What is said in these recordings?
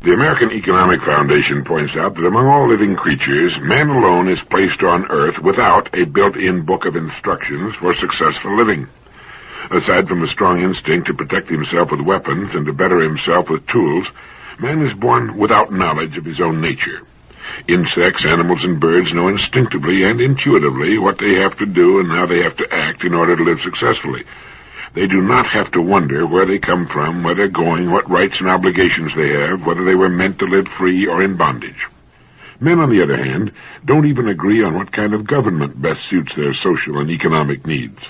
The American Economic Foundation points out that among all living creatures, man alone is placed on Earth without a built-in book of instructions for successful living. Aside from a strong instinct to protect himself with weapons and to better himself with tools, man is born without knowledge of his own nature. Insects, animals, and birds know instinctively and intuitively what they have to do and how they have to act in order to live successfully. They do not have to wonder where they come from, where they're going, what rights and obligations they have, whether they were meant to live free or in bondage. Men, on the other hand, don't even agree on what kind of government best suits their social and economic needs.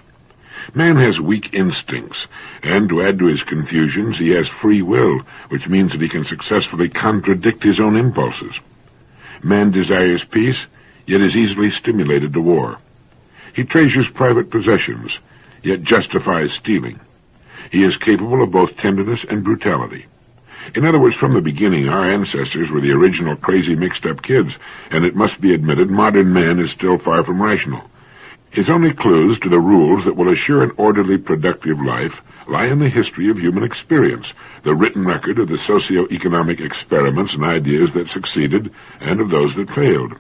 Man has weak instincts, and to add to his confusions, he has free will, which means that he can successfully contradict his own impulses. Man desires peace, yet is easily stimulated to war. He treasures private possessions, yet justifies stealing. He is capable of both tenderness and brutality. In other words, from the beginning, our ancestors were the original crazy mixed-up kids, and it must be admitted modern man is still far from rational. His only clues to the rules that will assure an orderly, productive life lie in the history of human experience, the written record of the socio-economic experiments and ideas that succeeded and of those that failed.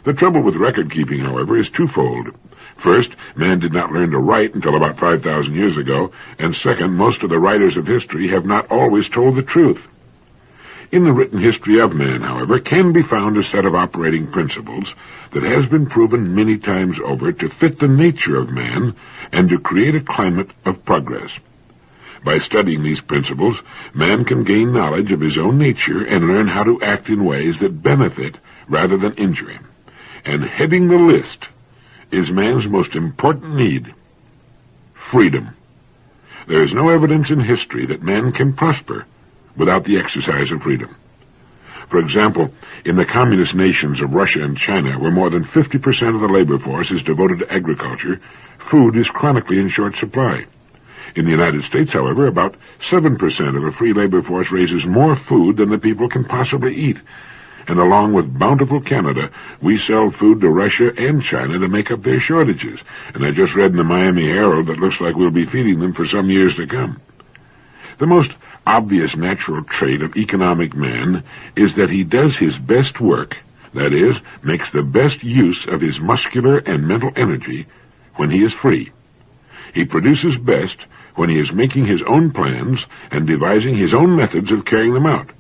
The trouble with record-keeping, however, is twofold. First, man did not learn to write until about 5,000 years ago, and second, most of the writers of history have not always told the truth. In the written history of man, however, can be found a set of operating principles that has been proven many times over to fit the nature of man and to create a climate of progress. By studying these principles, man can gain knowledge of his own nature and learn how to act in ways that benefit rather than injure him. And heading the list is man's most important need, freedom. There is no evidence in history that man can prosper without the exercise of freedom. For example, in the communist nations of Russia and China, where more than 50% of the labor force is devoted to agriculture, food is chronically in short supply. In the United States, however, about 7% of the free labor force raises more food than the people can possibly eat. And along with bountiful Canada, we sell food to Russia and China to make up their shortages. And I just read in the Miami Herald that looks like we'll be feeding them for some years to come. The most obvious natural trait of economic man is that he does his best work, that is, makes the best use of his muscular and mental energy when he is free. He produces best when he is making his own plans and devising his own methods of carrying them out,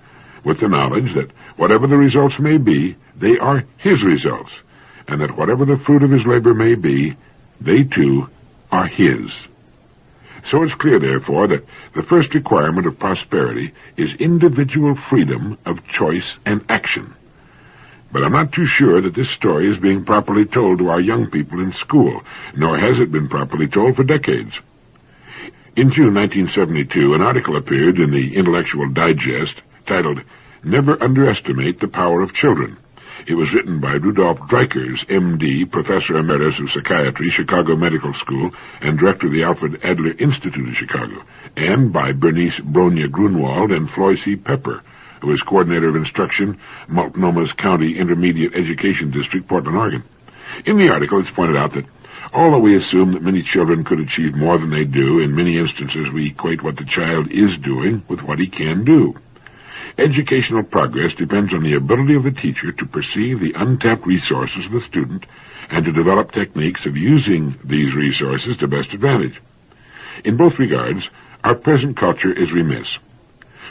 with the knowledge that whatever the results may be, they are his results, and that whatever the fruit of his labor may be, they too are his. So it's clear, therefore, that the first requirement of prosperity is individual freedom of choice and action. But I'm not too sure that this story is being properly told to our young people in school, nor has it been properly told for decades. In June 1972, an article appeared in the Intellectual Digest titled, "Never Underestimate the Power of Children." It was written by Rudolf Dreikers, M.D., Professor Emeritus of Psychiatry, Chicago Medical School, and Director of the Alfred Adler Institute of Chicago, and by Bernice Bronya Grunwald and Floyd C. Pepper, who is Coordinator of Instruction, Multnoma's County Intermediate Education District, Portland, Oregon. In the article, it's pointed out that although we assume that many children could achieve more than they do, in many instances we equate what the child is doing with what he can do. Educational progress depends on the ability of the teacher to perceive the untapped resources of the student and to develop techniques of using these resources to best advantage. In both regards, our present culture is remiss.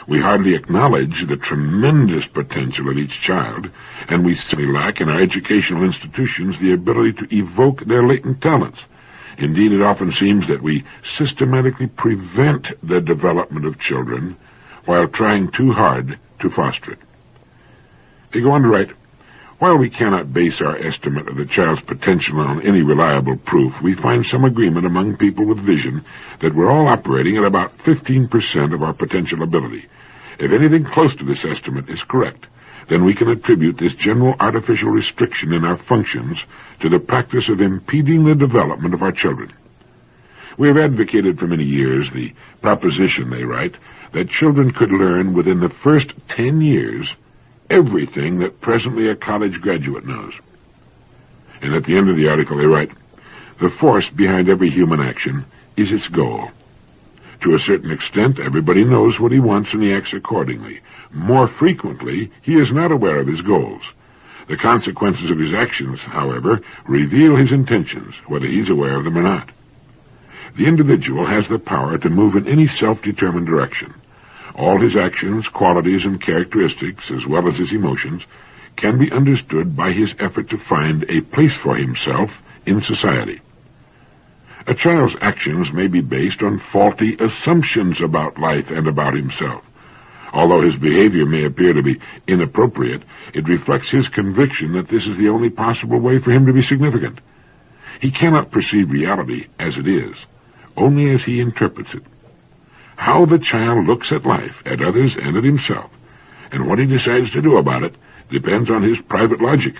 We hardly acknowledge the tremendous potential of each child, and we simply lack in our educational institutions the ability to evoke their latent talents. Indeed, it often seems that we systematically prevent the development of children while trying too hard to foster it. They go on to write, while we cannot base our estimate of the child's potential on any reliable proof, we find some agreement among people with vision that we're all operating at about 15% of our potential ability. If anything close to this estimate is correct, then we can attribute this general artificial restriction in our functions to the practice of impeding the development of our children. We have advocated for many years the proposition, they write, that children could learn within the first 10 years everything that presently a college graduate knows. And at the end of the article they write, the force behind every human action is its goal. To a certain extent, everybody knows what he wants and he acts accordingly. More frequently, he is not aware of his goals. The consequences of his actions, however, reveal his intentions, whether he's aware of them or not. The individual has the power to move in any self-determined direction. All his actions, qualities, and characteristics, as well as his emotions, can be understood by his effort to find a place for himself in society. A child's actions may be based on faulty assumptions about life and about himself. Although his behavior may appear to be inappropriate, it reflects his conviction that this is the only possible way for him to be significant. He cannot perceive reality as it is, only as he interprets it. How the child looks at life, at others, and at himself, and what he decides to do about it, depends on his private logic.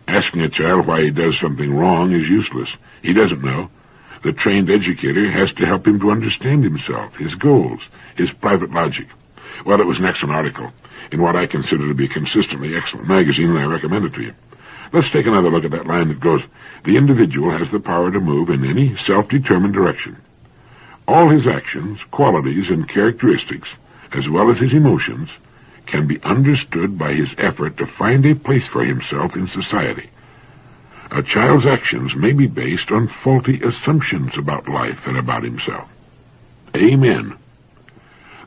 Asking a child why he does something wrong is useless. He doesn't know. The trained educator has to help him to understand himself, his goals, his private logic. Well, it was an excellent article in what I consider to be a consistently excellent magazine, and I recommend it to you. Let's take another look at that line that goes, "The individual has the power to move in any self-determined direction. All his actions, qualities, and characteristics, as well as his emotions, can be understood by his effort to find a place for himself in society." A child's actions may be based on faulty assumptions about life and about himself. Amen.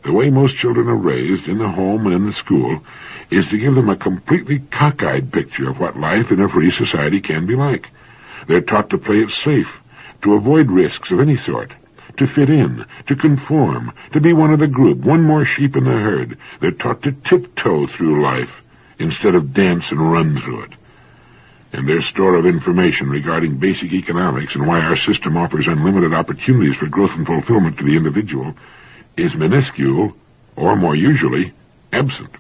The way most children are raised in the home and in the school is to give them a completely cockeyed picture of what life in a free society can be like. They're taught to play it safe, to avoid risks of any sort, to fit in, to conform, to be one of the group, one more sheep in the herd. They're taught to tiptoe through life instead of dance and run through it. And their store of information regarding basic economics and why our system offers unlimited opportunities for growth and fulfillment to the individual is minuscule, or more usually, absent.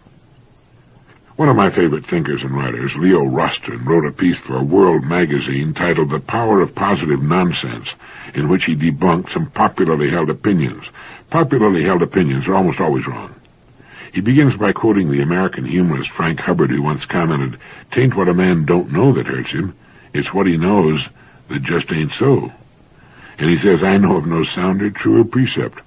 One of my favorite thinkers and writers, Leo Roston, wrote a piece for World magazine titled "The Power of Positive Nonsense," in which he debunked some popularly held opinions. Popularly held opinions are almost always wrong. He begins by quoting the American humorist Frank Hubbard, who once commented, "'Tain't what a man don't know that hurts him, it's what he knows that just ain't so." And he says, "I know of no sounder, truer precept.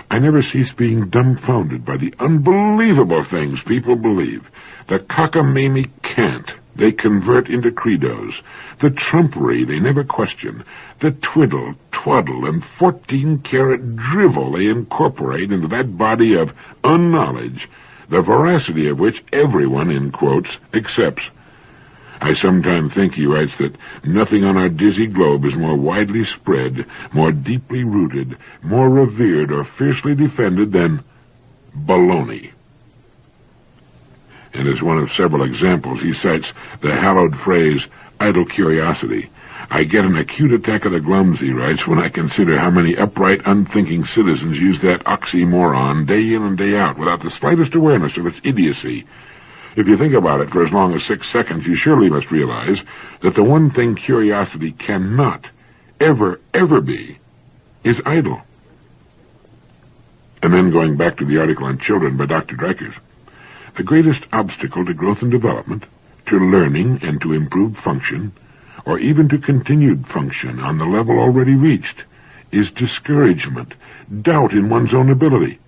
I never cease being dumbfounded by the unbelievable things people believe, the cockamamie cant they convert into credos, the trumpery they never question, the twiddle, twaddle, and 14-karat drivel they incorporate into that body of unknowledge, the veracity of which everyone, in quotes, accepts. I sometimes think," he writes, "that nothing on our dizzy globe is more widely spread, more deeply rooted, more revered or fiercely defended than baloney." And as one of several examples, he cites the hallowed phrase, "idle curiosity." "I get an acute attack of the glums," he writes, "when I consider how many upright, unthinking citizens use that oxymoron day in and day out without the slightest awareness of its idiocy. If you think about it for as long as 6 seconds, you surely must realize that the one thing curiosity cannot, ever, ever be, is idle." And then going back to the article on children by Dr. Dreikers, "The greatest obstacle to growth and development, to learning and to improved function, or even to continued function on the level already reached, is discouragement, doubt in one's own ability.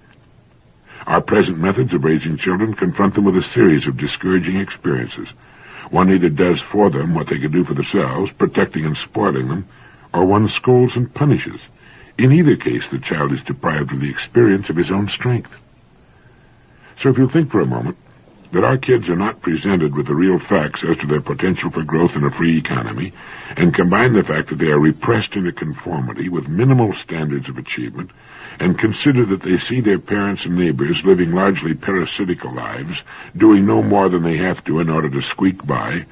Our present methods of raising children confront them with a series of discouraging experiences. One either does for them what they could do for themselves, protecting and spoiling them, or one scolds and punishes. In either case, the child is deprived of the experience of his own strength." So if you think for a moment that our kids are not presented with the real facts as to their potential for growth in a free economy, and combine the fact that they are repressed into conformity with minimal standards of achievement, and consider that they see their parents and neighbors living largely parasitical lives, doing no more than they have to in order to squeak by,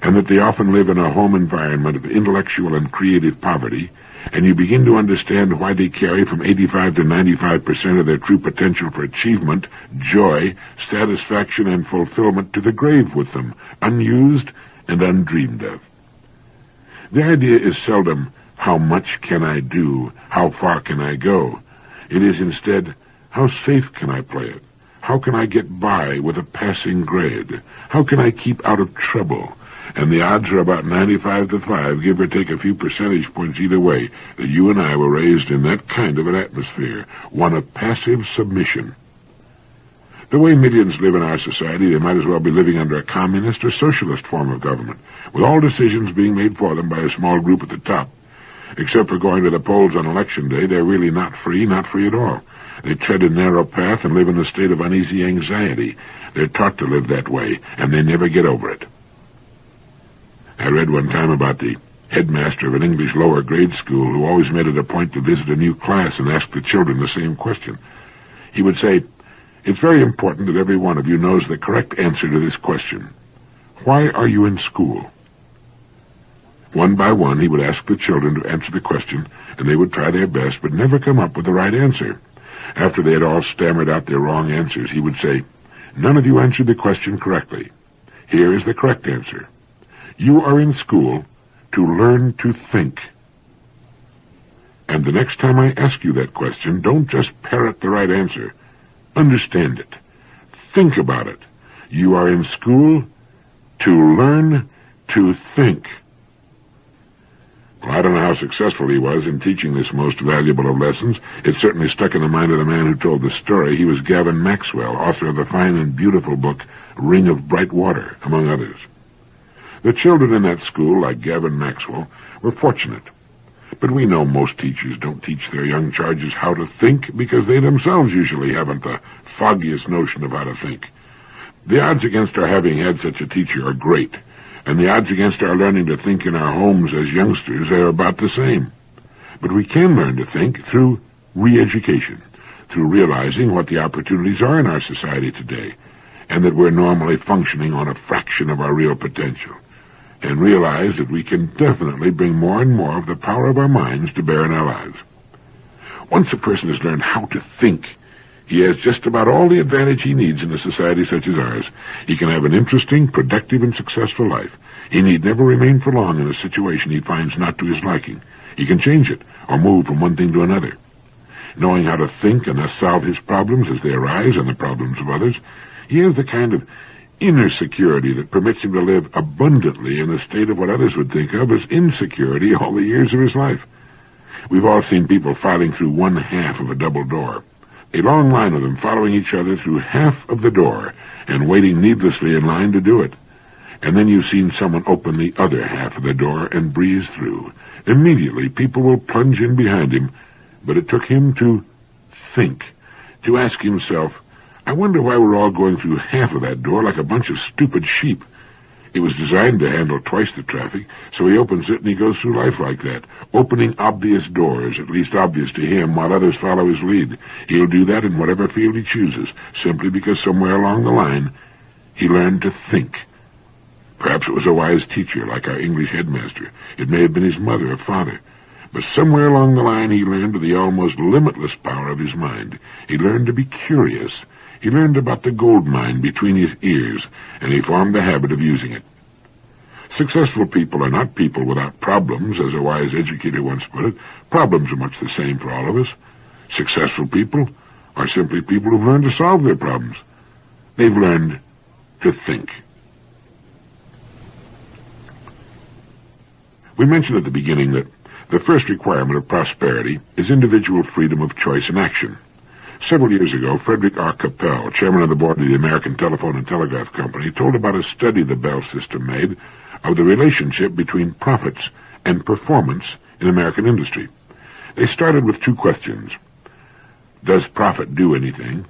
and that they often live in a home environment of intellectual and creative poverty, and you begin to understand why they carry from 85 to 95% of their true potential for achievement, joy, satisfaction, and fulfillment to the grave with them, unused and undreamed of. The idea is seldom, "How much can I do? How far can I go?" It is instead, "How safe can I play it? How can I get by with a passing grade? How can I keep out of trouble? and the odds are about 95 to 5, give or take a few percentage points either way, that you and I were raised in that kind of an atmosphere, one of passive submission. The way millions live in our society, they might as well be living under a communist or socialist form of government, with all decisions being made for them by a small group at the top. Except for going to the polls on election day, they're really not free at all. They tread a narrow path and live in a state of uneasy anxiety. They're taught to live that way, and they never get over it. I read one time about the headmaster of an English lower grade school who always made it a point to visit a new class and ask the children the same question. He would say, "It's very important that every one of you knows the correct answer to this question. Why are you in school?" One by one, he would ask the children to answer the question, and they would try their best, but never come up with the right answer. After they had all stammered out their wrong answers, he would say, "None of you answered the question correctly. Here is the correct answer. You are in school to learn to think. And the next time I ask you that question, don't just parrot the right answer. Understand it. Think about it. You are in school to learn to think." Well, I don't know how successful he was in teaching this most valuable of lessons. It certainly stuck in the mind of the man who told the story. He was Gavin Maxwell, author of the fine and beautiful book Ring of Bright Water, among others. The children in that school, like Gavin Maxwell, were fortunate. But we know most teachers don't teach their young charges how to think because they themselves usually haven't the foggiest notion of how to think. The odds against our having had such a teacher are great, and the odds against our learning to think in our homes as youngsters are about the same. But we can learn to think through re-education, through realizing what the opportunities are in our society today, and that we're normally functioning on a fraction of our real potential, and realize that we can definitely bring more and more of the power of our minds to bear in our lives. Once a person has learned how to think, he has just about all the advantage he needs in a society such as ours. He can have an interesting, productive, and successful life. He need never remain for long in a situation he finds not to his liking. He can change it, or move from one thing to another. Knowing how to think and thus solve his problems as they arise and the problems of others, he has the kind of inner security that permits him to live abundantly in a state of what others would think of as insecurity all the years of his life. We've all seen people filing through one half of a double door. A long line of them following each other through half of the door and waiting needlessly in line to do it. And then you've seen someone open the other half of the door and breeze through. Immediately, people will plunge in behind him, but it took him to think, to ask himself, "I wonder why we're all going through half of that door like a bunch of stupid sheep." It was designed to handle twice the traffic, so he opens it and he goes through life like that, opening obvious doors, at least obvious to him, while others follow his lead. He'll do that in whatever field he chooses, simply because somewhere along the line he learned to think. Perhaps it was a wise teacher, like our English headmaster. It may have been his mother or father. But somewhere along the line he learned of the almost limitless power of his mind. He learned to be curious. He learned about the gold mine between his ears, and he formed the habit of using it. Successful people are not people without problems, as a wise educator once put it. Problems are much the same for all of us. Successful people are simply people who've learned to solve their problems. They've learned to think. We mentioned at the beginning that the first requirement of prosperity is individual freedom of choice and action. Several years ago, Frederick R. Capel, chairman of the board of the American Telephone and Telegraph Company, told about a study the Bell system made of the relationship between profits and performance in American industry. They started with two questions. Does profit do anything?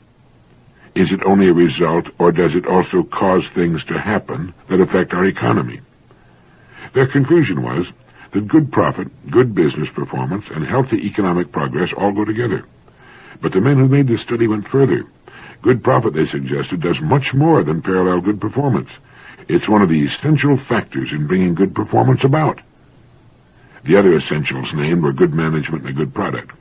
Is it only a result, or does it also cause things to happen that affect our economy? Their conclusion was that good profit, good business performance, and healthy economic progress all go together. But the men who made this study went further. Good profit, they suggested, does much more than parallel good performance. It's one of the essential factors in bringing good performance about. The other essentials named were good management and a good product.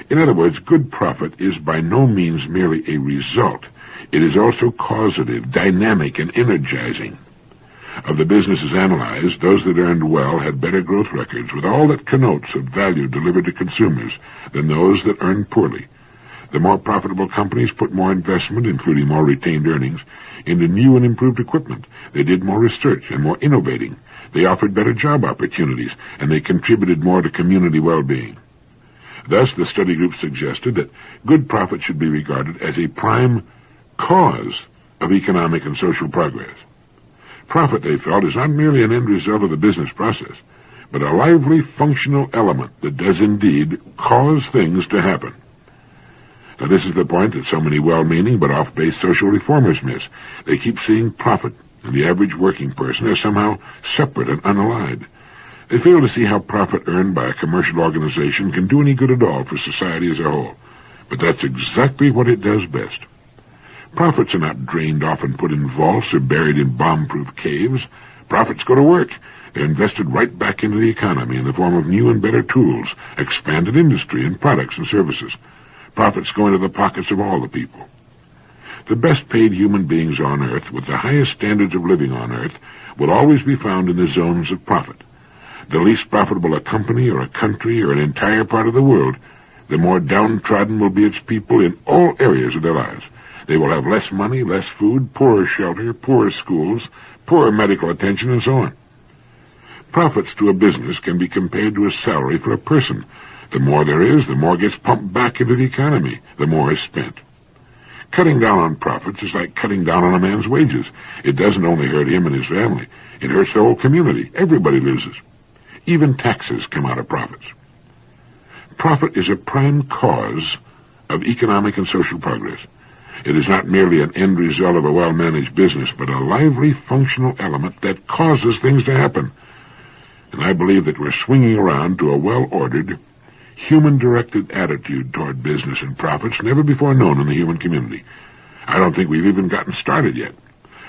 In other words, good profit is by no means merely a result. It is also causative, dynamic, and energizing. Of the businesses analyzed, those that earned well had better growth records, with all that connotes of value delivered to consumers, than those that earned poorly. The more profitable companies put more investment, including more retained earnings, into new and improved equipment. They did more research and more innovating. They offered better job opportunities, and they contributed more to community well-being. Thus, the study group suggested that good profit should be regarded as a prime cause of economic and social progress. Profit, they felt, is not merely an end result of the business process, but a lively, functional element that does indeed cause things to happen. Now, this is the point that so many well-meaning but off-base social reformers miss. They keep seeing profit and the average working person as somehow separate and unallied. They fail to see how profit earned by a commercial organization can do any good at all for society as a whole. But that's exactly what it does best. Profits are not drained off and put in vaults or buried in bomb-proof caves. Profits go to work. They're invested right back into the economy in the form of new and better tools, expanded industry and products and services. Profits go into the pockets of all the people. The best-paid human beings on Earth, with the highest standards of living on Earth, will always be found in the zones of profit. The least profitable a company or a country or an entire part of the world, the more downtrodden will be its people in all areas of their lives. They will have less money, less food, poorer shelter, poorer schools, poorer medical attention, and so on. Profits to a business can be compared to a salary for a person. The more there is, the more gets pumped back into the economy, the more is spent. Cutting down on profits is like cutting down on a man's wages. It doesn't only hurt him and his family. It hurts the whole community. Everybody loses. Even taxes come out of profits. Profit is a prime cause of economic and social progress. It is not merely an end result of a well-managed business, but a lively, functional element that causes things to happen. And I believe that we're swinging around to a well-ordered, human-directed attitude toward business and profits never before known in the human community. I don't think we've even gotten started yet.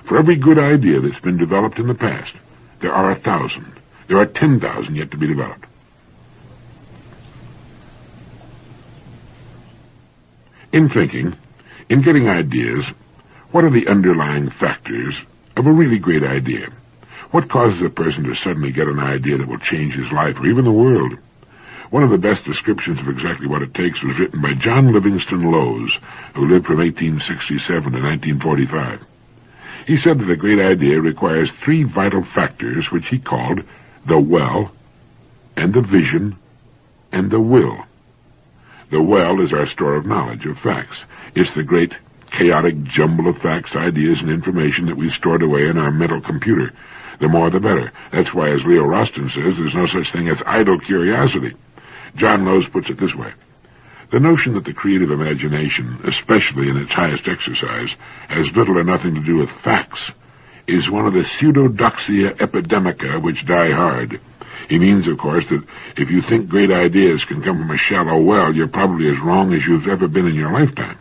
For every good idea that's been developed in the past, there are 1,000. There are 10,000 yet to be developed. In thinking, in getting ideas, what are the underlying factors of a really great idea? What causes a person to suddenly get an idea that will change his life or even the world? One of the best descriptions of exactly what it takes was written by John Livingston Lowes, who lived from 1867 to 1945. He said that a great idea requires 3 vital factors which he called the well, and the vision, and the will. The well is our store of knowledge, of facts. It's the great chaotic jumble of facts, ideas, and information that we've stored away in our mental computer. The more the better. That's why, as Leo Roston says, there's no such thing as idle curiosity. John Lowes puts it this way. The notion that the creative imagination, especially in its highest exercise, has little or nothing to do with facts is one of the pseudodoxia epidemica which die hard. He means, of course, that if you think great ideas can come from a shallow well, you're probably as wrong as you've ever been in your lifetime.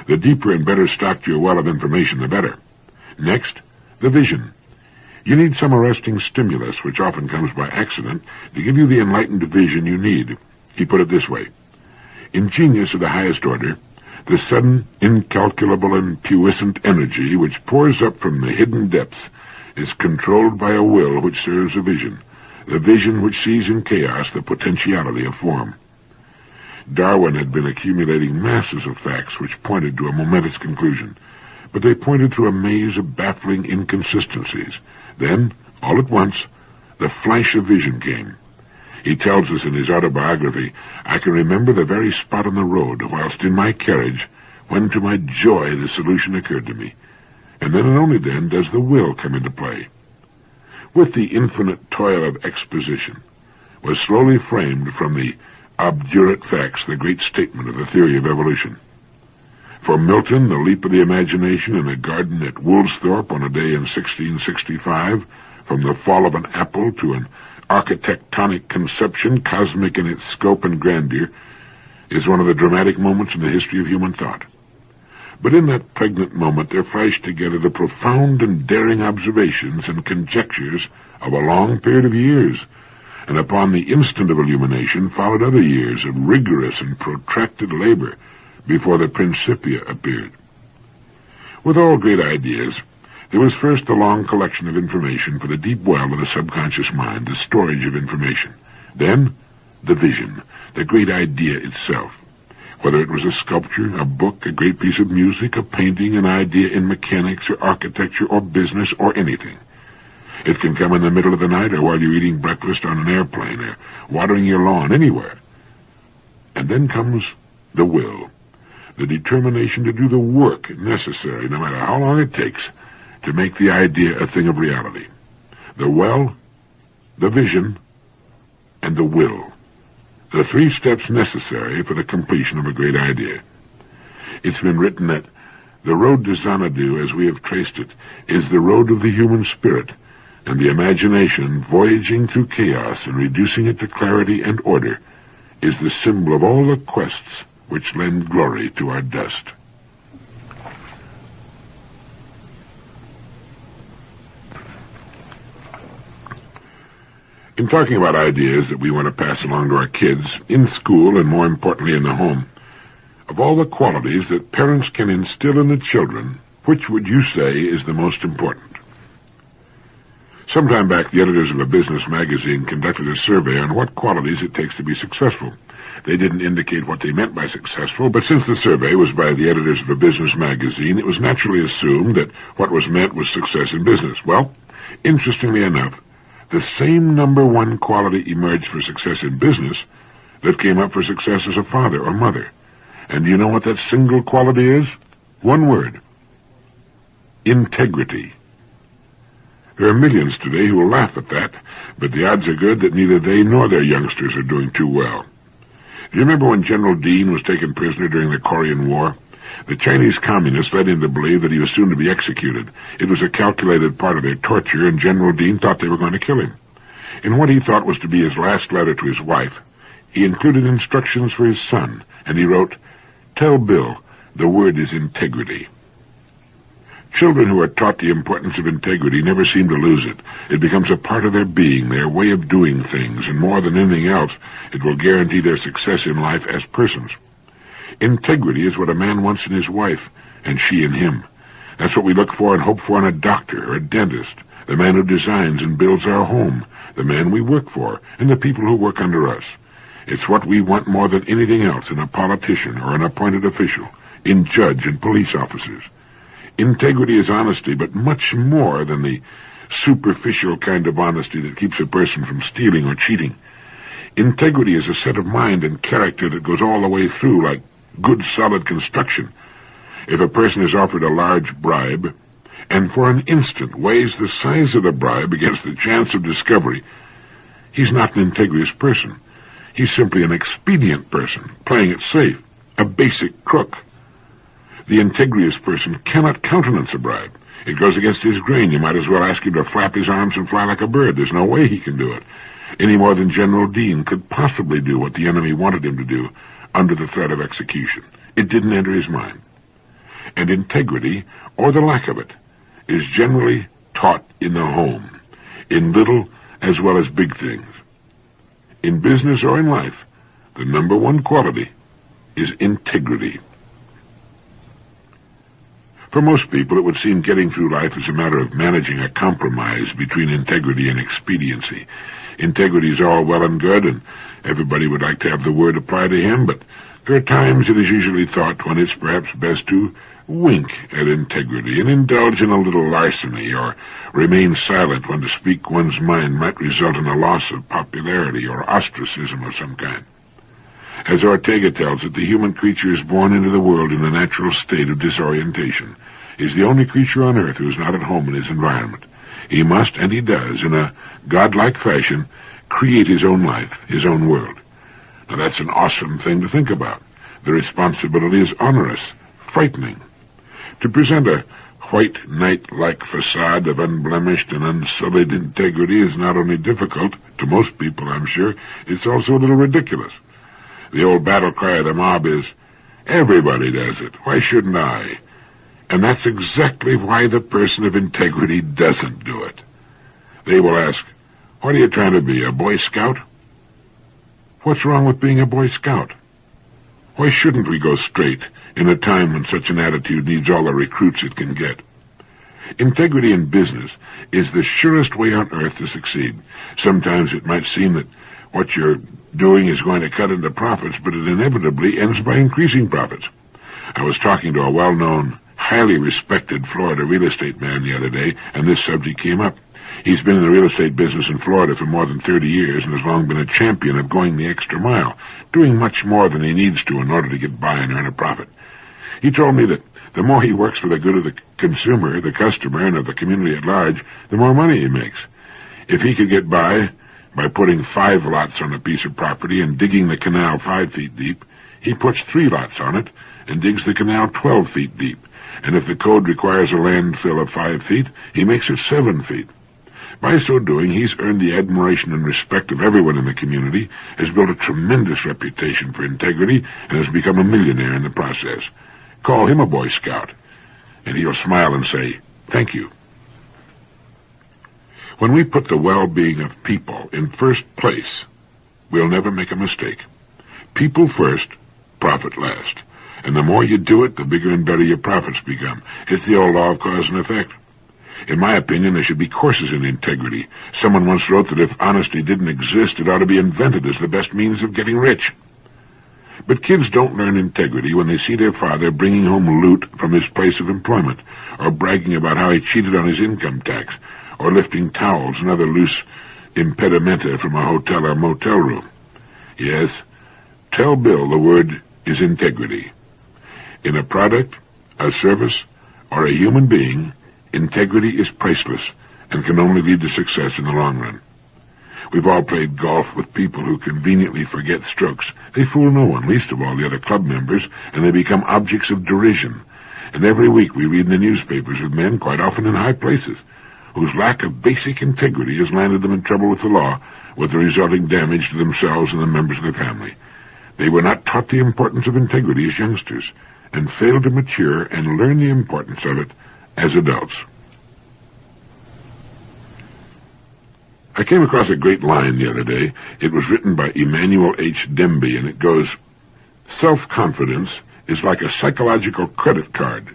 The deeper and better stocked your well of information, the better. Next, the vision. You need some arresting stimulus, which often comes by accident, to give you the enlightened vision you need. He put it this way. In genius of the highest order, the sudden, incalculable, and puissant energy which pours up from the hidden depths is controlled by a will which serves a vision, the vision which sees in chaos the potentiality of form. Darwin had been accumulating masses of facts which pointed to a momentous conclusion, but they pointed through a maze of baffling inconsistencies. Then, all at once, the flash of vision came. He tells us in his autobiography, I can remember the very spot on the road, whilst in my carriage, when to my joy the solution occurred to me. And then and only then does the will come into play. With the infinite toil of exposition, was slowly framed from the obdurate facts the great statement of the theory of evolution. For Milton, the leap of the imagination in a garden at Woolsthorpe on a day in 1665, from the fall of an apple to an architectonic conception cosmic in its scope and grandeur, is one of the dramatic moments in the history of human thought. But in that pregnant moment there flashed together the profound and daring observations and conjectures of a long period of years, and upon the instant of illumination followed other years of rigorous and protracted labor before the Principia appeared. With all great ideas, there was first the long collection of information for the deep well of the subconscious mind, the storage of information. Then, the vision, the great idea itself. whether it was a sculpture, a book, a great piece of music, a painting, an idea in mechanics or architecture or business or anything. It can come in the middle of the night or while you're eating breakfast on an airplane or watering your lawn, anywhere. And then comes the will, the determination to do the work necessary, no matter how long it takes, to make the idea a thing of reality. The well, the vision, and the will. The 3 steps necessary for the completion of a great idea. It's been written that the road to Xanadu, as we have traced it, is the road of the human spirit, and the imagination, voyaging through chaos and reducing it to clarity and order, is the symbol of all the quests which lend glory to our dust. In talking about ideas that we want to pass along to our kids, in school and more importantly in the home, of all the qualities that parents can instill in the children, which would you say is the most important? Sometime back, the editors of a business magazine conducted a survey on what qualities it takes to be successful. They didn't indicate what they meant by successful, but since the survey was by the editors of a business magazine, it was naturally assumed that what was meant was success in business. Well, interestingly enough, the same number 1 quality emerged for success in business that came up for success as a father or mother. And do you know what that single quality is? 1 word. Integrity. There are millions today who will laugh at that, but the odds are good that neither they nor their youngsters are doing too well. Do you remember when General Dean was taken prisoner during the Korean War? The Chinese communists led him to believe that he was soon to be executed. It was a calculated part of their torture, and General Dean thought they were going to kill him. In what he thought was to be his last letter to his wife, he included instructions for his son, and he wrote, "Tell Bill, the word is integrity." Children who are taught the importance of integrity never seem to lose it. It becomes a part of their being, their way of doing things, and more than anything else, it will guarantee their success in life as persons. Integrity is what a man wants in his wife, and she in him. That's what we look for and hope for in a doctor or a dentist, the man who designs and builds our home, the man we work for, and the people who work under us. It's what we want more than anything else in a politician or an appointed official, in judge and police officers. Integrity is honesty, but much more than the superficial kind of honesty that keeps a person from stealing or cheating. Integrity is a set of mind and character that goes all the way through, like good, solid construction. If a person is offered a large bribe, and for an instant weighs the size of the bribe against the chance of discovery, he's not an integrous person. He's simply an expedient person, playing it safe, a basic crook. The integrous person cannot countenance a bribe. It goes against his grain. You might as well ask him to flap his arms and fly like a bird. There's no way he can do it, any more than General Dean could possibly do what the enemy wanted him to do under the threat of execution. It didn't enter his mind. And integrity, or the lack of it, is generally taught in the home, in little as well as big things. In business or in life, the number 1 quality is integrity. For most people, it would seem getting through life is a matter of managing a compromise between integrity and expediency. Integrity is all well and good, and everybody would like to have the word apply to him, but there are times it is usually thought when it's perhaps best to wink at integrity and indulge in a little larceny, or remain silent when to speak one's mind might result in a loss of popularity or ostracism of some kind. As Ortega tells it, the human creature is born into the world in a natural state of disorientation. He is the only creature on earth who is not at home in his environment. He must, and he does, in a godlike fashion, create his own life, his own world. Now that's an awesome thing to think about. The responsibility is onerous, frightening. To present a white knight-like facade of unblemished and unsullied integrity is not only difficult, to most people I'm sure, it's also a little ridiculous. The old battle cry of the mob is, "Everybody does it. Why shouldn't I?" And that's exactly why the person of integrity doesn't do it. They will ask, "What are you trying to be, a Boy Scout?" What's wrong with being a Boy Scout? Why shouldn't we go straight in a time when such an attitude needs all the recruits it can get? Integrity in business is the surest way on earth to succeed. Sometimes it might seem that What you're doing is going to cut into profits, but it inevitably ends by increasing profits. I was talking to a well-known, highly respected Florida real estate man the other day, and this subject came up. He's been in the real estate business in Florida for more than 30 years and has long been a champion of going the extra mile, doing much more than he needs to in order to get by and earn a profit. He told me that the more he works for the good of the consumer, the customer, and of the community at large, the more money he makes. If he could get by putting 5 lots on a piece of property and digging the canal 5 feet deep, he puts 3 lots on it and digs the canal 12 feet deep. And if the code requires a landfill of 5 feet, he makes it 7 feet. By so doing, he's earned the admiration and respect of everyone in the community, has built a tremendous reputation for integrity, and has become a millionaire in the process. Call him a Boy Scout, and he'll smile and say, "Thank you." When we put the well-being of people in first place, we'll never make a mistake. People first, profit last. And the more you do it, the bigger and better your profits become. It's the old law of cause and effect. In my opinion, there should be courses in integrity. Someone once wrote that if honesty didn't exist, it ought to be invented as the best means of getting rich. But kids don't learn integrity when they see their father bringing home loot from his place of employment, or bragging about how he cheated on his income tax, or lifting towels and other loose impedimenta from a hotel or motel room. Yes, tell Bill the word is integrity. In a product, a service, or a human being, integrity is priceless and can only lead to success in the long run. We've all played golf with people who conveniently forget strokes. They fool no one, least of all the other club members, and they become objects of derision. And every week we read in the newspapers of men, quite often in high places, whose lack of basic integrity has landed them in trouble with the law, with the resulting damage to themselves and the members of their family. They were not taught the importance of integrity as youngsters, and failed to mature and learn the importance of it as adults. I came across a great line the other day. It was written by Emanuel H. Demby, and it goes, "Self-confidence is like a psychological credit card."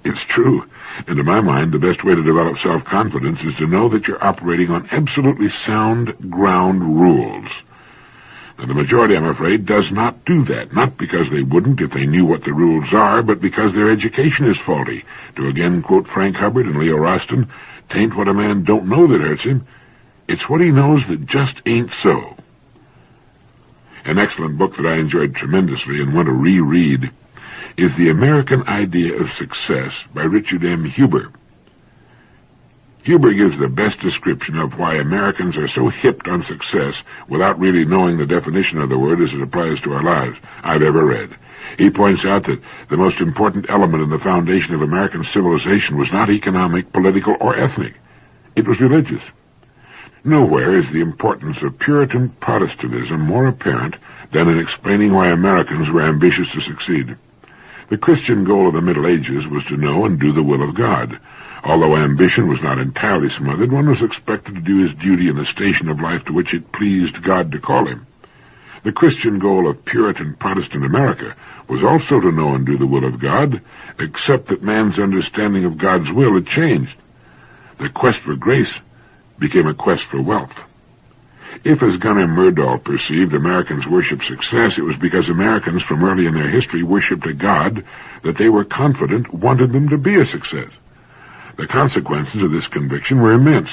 It's true, and to my mind, the best way to develop self-confidence is to know that you're operating on absolutely sound ground rules. Now, the majority, I'm afraid, does not do that, not because they wouldn't if they knew what the rules are, but because their education is faulty. To again quote Frank Hubbard and Leo Roston, "'Tain't what a man don't know that hurts him, it's what he knows that just ain't so." An excellent book that I enjoyed tremendously and want to reread is The American Idea of Success by Richard M. Huber. Huber gives the best description of why Americans are so hipped on success without really knowing the definition of the word as it applies to our lives I've ever read. He points out that the most important element in the foundation of American civilization was not economic, political, or ethnic. It was religious. Nowhere is the importance of Puritan Protestantism more apparent than in explaining why Americans were ambitious to succeed. The Christian goal of the Middle Ages was to know and do the will of God. Although ambition was not entirely smothered, one was expected to do his duty in the station of life to which it pleased God to call him. The Christian goal of Puritan Protestant America was also to know and do the will of God, except that man's understanding of God's will had changed. The quest for grace became a quest for wealth. If, as Gunnar Myrdal perceived, Americans worshipped success, it was because Americans from early in their history worshipped a God that they were confident wanted them to be a success. The consequences of this conviction were immense.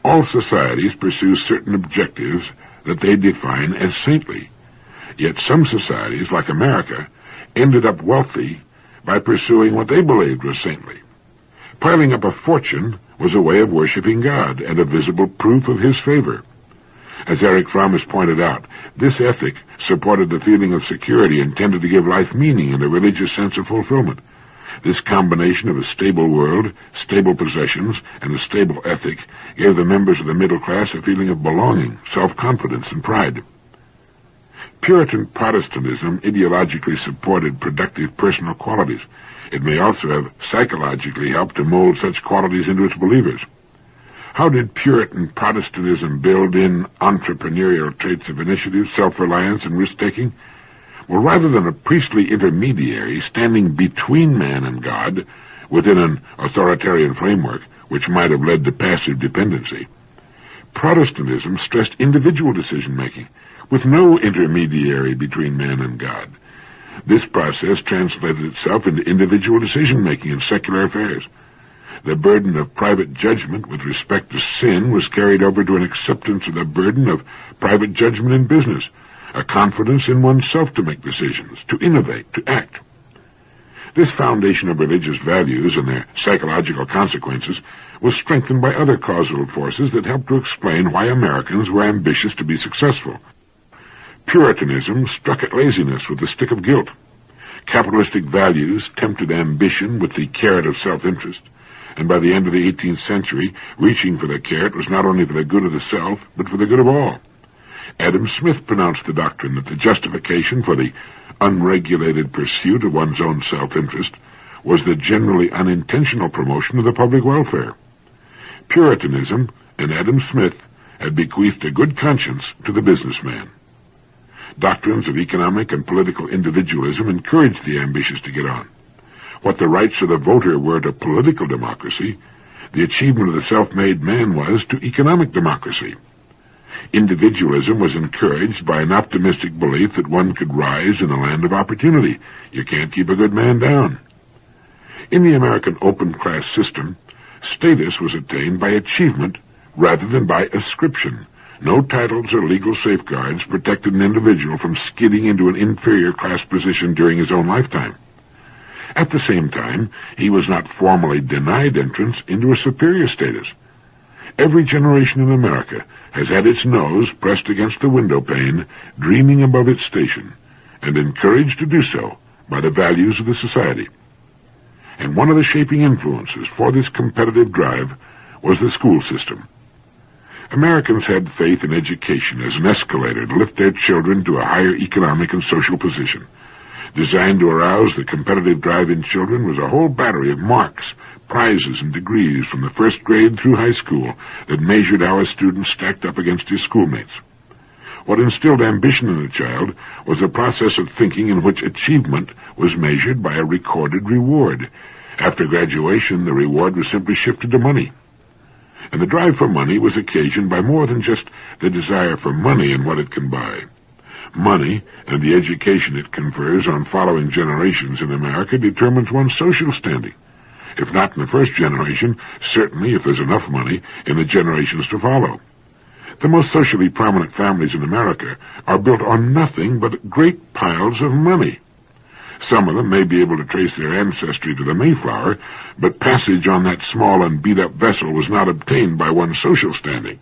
All societies pursue certain objectives that they define as saintly. Yet some societies, like America, ended up wealthy by pursuing what they believed was saintly. Piling up a fortune was a way of worshiping God and a visible proof of his favor. As Erich Fromm has pointed out, this ethic supported the feeling of security and tended to give life meaning and a religious sense of fulfillment. This combination of a stable world, stable possessions, and a stable ethic gave the members of the middle class a feeling of belonging, self-confidence, and pride. Puritan Protestantism ideologically supported productive personal qualities. It may also have psychologically helped to mold such qualities into its believers. How did Puritan Protestantism build in entrepreneurial traits of initiative, self-reliance, and risk-taking? Well, rather than a priestly intermediary standing between man and God within an authoritarian framework, which might have led to passive dependency, Protestantism stressed individual decision-making, with no intermediary between man and God. This process translated itself into individual decision-making in secular affairs. The burden of private judgment with respect to sin was carried over to an acceptance of the burden of private judgment in business, a confidence in oneself to make decisions, to innovate, to act. This foundation of religious values and their psychological consequences was strengthened by other causal forces that helped to explain why Americans were ambitious to be successful. Puritanism struck at laziness with the stick of guilt. Capitalistic values tempted ambition with the carrot of self-interest, and by the end of the 18th century, reaching for the carrot was not only for the good of the self, but for the good of all. Adam Smith pronounced the doctrine that the justification for the unregulated pursuit of one's own self-interest was the generally unintentional promotion of the public welfare. Puritanism and Adam Smith had bequeathed a good conscience to the businessman. Doctrines of economic and political individualism encouraged the ambitious to get on. What the rights of the voter were to political democracy, the achievement of the self-made man was to economic democracy. Individualism was encouraged by an optimistic belief that one could rise in a land of opportunity. You can't keep a good man down. In the American open-class system, status was attained by achievement rather than by ascription. No titles or legal safeguards protected an individual from skidding into an inferior class position during his own lifetime. At the same time, he was not formally denied entrance into a superior status. Every generation in America has had its nose pressed against the window pane, dreaming above its station, and encouraged to do so by the values of the society. And one of the shaping influences for this competitive drive was the school system. Americans had faith in education as an escalator to lift their children to a higher economic and social position. Designed to arouse the competitive drive in children was a whole battery of marks, prizes, and degrees from the first grade through high school that measured how a student stacked up against his schoolmates. What instilled ambition in a child was a process of thinking in which achievement was measured by a recorded reward. After graduation, the reward was simply shifted to money. And the drive for money was occasioned by more than just the desire for money and what it can buy. Money and the education it confers on following generations in America determines one's social standing. If not in the first generation, certainly, if there's enough money, in the generations to follow. The most socially prominent families in America are built on nothing but great piles of money. Some of them may be able to trace their ancestry to the Mayflower, but passage on that small and beat-up vessel was not obtained by one's social standing.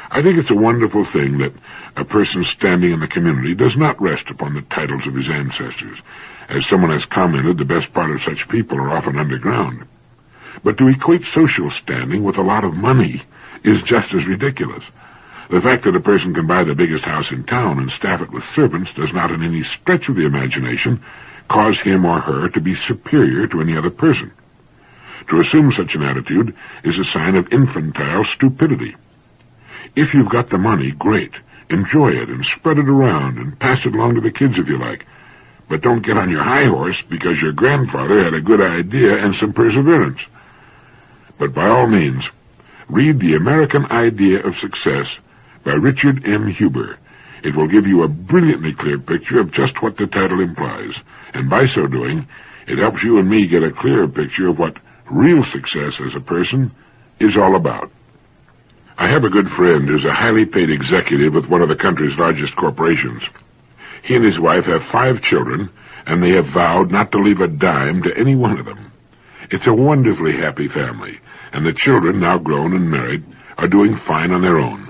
I think it's a wonderful thing that a person's standing in the community does not rest upon the titles of his ancestors. As someone has commented, the best part of such people are often underground. But to equate social standing with a lot of money is just as ridiculous. The fact that a person can buy the biggest house in town and staff it with servants does not in any stretch of the imagination cause him or her to be superior to any other person. To assume such an attitude is a sign of infantile stupidity. If you've got the money, great. Enjoy it and spread it around and pass it along to the kids if you like. But don't get on your high horse because your grandfather had a good idea and some perseverance. But by all means, read The American Idea of Success by Richard M. Huber. It will give you a brilliantly clear picture of just what the title implies, and by so doing, it helps you and me get a clearer picture of what real success as a person is all about. I have a good friend who's a highly paid executive with one of the country's largest corporations. He and his wife have 5 children, and they have vowed not to leave a dime to any one of them. It's a wonderfully happy family, and the children, now grown and married, are doing fine on their own.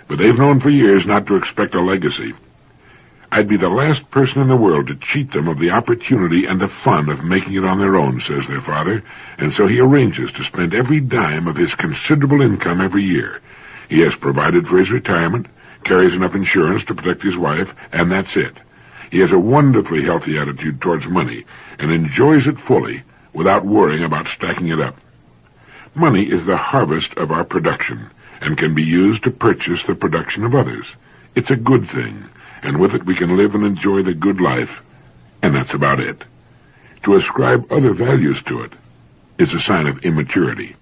But they've known for years not to expect a legacy. I'd be the last person in the world to cheat them of the opportunity and the fun of making it on their own, says their father, and so he arranges to spend every dime of his considerable income every year. He has provided for his retirement, carries enough insurance to protect his wife, and that's it. He has a wonderfully healthy attitude towards money and enjoys it fully without worrying about stacking it up. Money is the harvest of our production and can be used to purchase the production of others. It's a good thing, and with it we can live and enjoy the good life, and that's about it. To ascribe other values to it is a sign of immaturity.